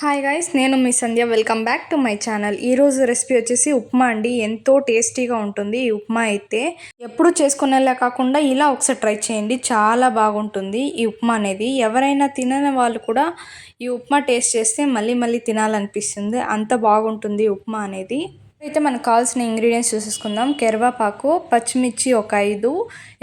Hi guys, నేను మీ Sandhya. Welcome back to my channel. ఈరోజు రెసిపీ వచ్చేసి ఉప్మా అండి. ఎంతో టేస్టీగా ఉంటుంది ఈ ఉప్మా అయితే. ఎప్పుడు చేసుకునేలా కాకుండా ఇలా ఒకసారి ట్రై చేయండి, చాలా బాగుంటుంది ఈ ఉప్మా అనేది. ఎవరైనా తినని వాళ్ళు కూడా ఈ ఉప్మా టేస్ట్ చేస్తే మళ్ళీ మళ్ళీ తినాలనిపిస్తుంది, అంత బాగుంటుంది ఉప్మా అనేది. అయితే మనకు కావాల్సిన ఇంగ్రీడియంట్స్ చూసేసుకుందాం. కరివేపాకు, పచ్చిమిర్చి ఒక 5,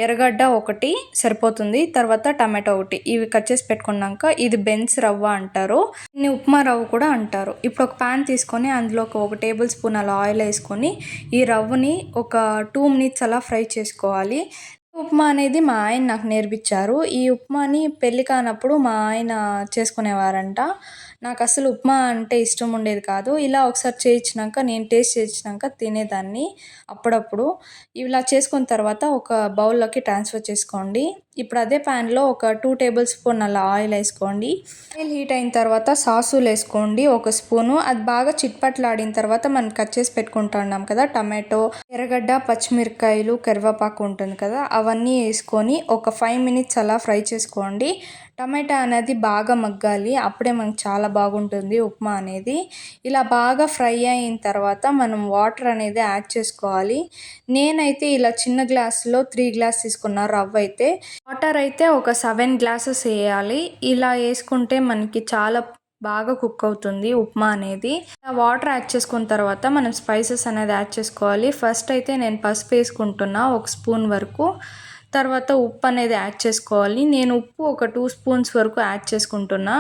ఎర్రగడ్డ ఒకటి సరిపోతుంది, తర్వాత టమాటో ఒకటి. ఇవి కట్ చేసి పెట్టుకున్నాక ఇది బెన్స్ రవ్వ అంటారు, దీన్ని ఉప్మా రవ్వ కూడా అంటారు. ఇప్పుడు ఒక ప్యాన్ తీసుకొని అందులో ఒక టేబుల్ స్పూన్ అలా ఆయిల్ వేసుకొని ఈ రవ్వని ఒక 2 మినిట్స్ అలా ఫ్రై చేసుకోవాలి. ఉప్మా అనేది మా ఆయన నాకు నేర్పించారు. ఈ ఉప్మాని పెళ్ళి కానప్పుడు మా ఆయన చేసుకునేవారంట. నాకు అసలు ఉప్మా అంటే ఇష్టం ఉండేది కాదు. ఇలా ఒకసారి చేయించినాక, నేను టేస్ట్ చేయించినాక తినేదాన్ని అప్పుడప్పుడు. ఇలా చేసుకున్న తర్వాత ఒక బౌల్లోకి ట్రాన్స్ఫర్ చేసుకోండి. ఇప్పుడు అదే ప్యాన్లో ఒక 2 టేబుల్ స్పూన్ అలా ఆయిల్ వేసుకోండి. ఆయిల్ హీట్ అయిన తర్వాత సాసులు వేసుకోండి ఒక స్పూను. అది బాగా చిట్పట్లాడిన తర్వాత మనం కట్ చేసి పెట్టుకుంటున్నాం కదా టమాటో, ఎర్రగడ్డ, పచ్చిమిరకాయలు, కరివేపాకు ఉంటుంది కదా, అవన్నీ వేసుకొని ఒక 5 మినిట్స్ అలా ఫ్రై చేసుకోండి. టమాటా అనేది బాగా మగ్గాలి, అప్పుడే మనకు చాలా బాగుంటుంది ఉప్మా అనేది. ఇలా బాగా ఫ్రై అయిన తర్వాత మనం వాటర్ అనేది యాడ్ చేసుకోవాలి. నేనైతే ఇలా చిన్న గ్లాసులో 3 గ్లాస్ తీసుకున్నా రవ్వ అయితే. వాటర్ అయితే ఒక 7 గ్లాసెస్ వేయాలి. ఇలా వేసుకుంటే మనకి చాలా బాగా కుక్ అవుతుంది ఉప్మా అనేది. వాటర్ యాడ్ చేసుకున్న తర్వాత మనం స్పైసెస్ అనేది యాడ్ చేసుకోవాలి. ఫస్ట్ అయితే నేను పసుపు వేసుకుంటున్నా ఒక స్పూన్ వరకు, తర్వాత ఉప్పు అనేది యాడ్ చేసుకోవాలి. నేను ఉప్పు ఒక 2 స్పూన్స్ వరకు యాడ్ చేసుకుంటున్నా.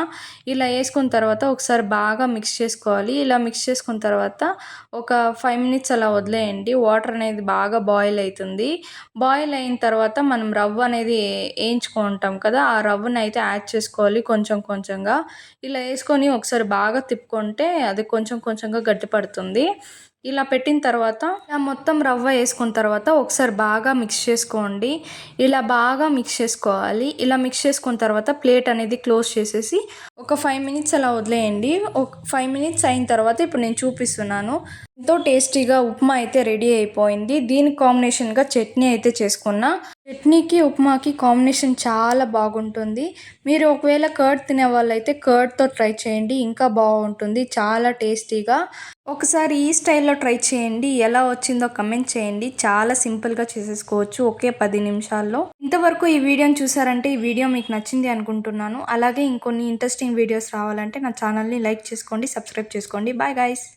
ఇలా వేసుకున్న తర్వాత ఒకసారి బాగా మిక్స్ చేసుకోవాలి. ఇలా మిక్స్ చేసుకున్న తర్వాత ఒక 5 మినిట్స్ అలా వదిలేయండి. వాటర్ అనేది బాగా బాయిల్ అవుతుంది. బాయిల్ అయిన తర్వాత మనం రవ్వ అనేది వేయించుకుంటాం కదా, ఆ రవ్వని అయితే యాడ్ చేసుకోవాలి కొంచెం కొంచెంగా. ఇలా వేసుకొని ఒకసారి బాగా తిప్పుకుంటే అది కొంచెం కొంచెంగా గట్టిపడుతుంది. ఇలా పెట్టిన తర్వాత ఇలా మొత్తం రవ్వ వేసుకున్న తర్వాత ఒకసారి బాగా మిక్స్ చేసుకోండి. ఇలా బాగా మిక్స్ చేసుకోవాలి. ఇలా మిక్స్ చేసుకున్న తర్వాత ప్లేట్ అనేది క్లోజ్ చేసేసి ఒక 5 మినిట్స్ అలా వదిలేయండి. ఒక 5 మినిట్స్ అయిన తర్వాత ఇప్పుడు నేను చూపిస్తున్నాను. ఎంతో టేస్టీగా ఉప్మా అయితే రెడీ అయిపోయింది. దీనికి కాంబినేషన్గా చట్నీ అయితే చేసుకున్నా. చట్నీకి ఉప్మాకి కాంబినేషన్ చాలా బాగుంటుంది. మీరు ఒకవేళ కర్డ్ తినే వాళ్ళైతే కర్డ్తో ట్రై చేయండి, ఇంకా బాగుంటుంది, చాలా టేస్టీగా. ఒకసారి ఈ స్టైల్లో ట్రై చేయండి, ఎలా వచ్చిందో కమెంట్ చేయండి. చాలా సింపుల్గా చేసేసుకోవచ్చు ఒకే 10 నిమిషాల్లో. ఇంతవరకు ఈ వీడియోని చూసారంటే ఈ వీడియో మీకు నచ్చింది అనుకుంటున్నాను. అలాగే ఇంకొన్ని ఇంట్రెస్టింగ్ వీడియోస్ రావాలంటే నా ఛానల్ని లైక్ చేసుకోండి, సబ్స్క్రైబ్ చేసుకోండి. Bye guys.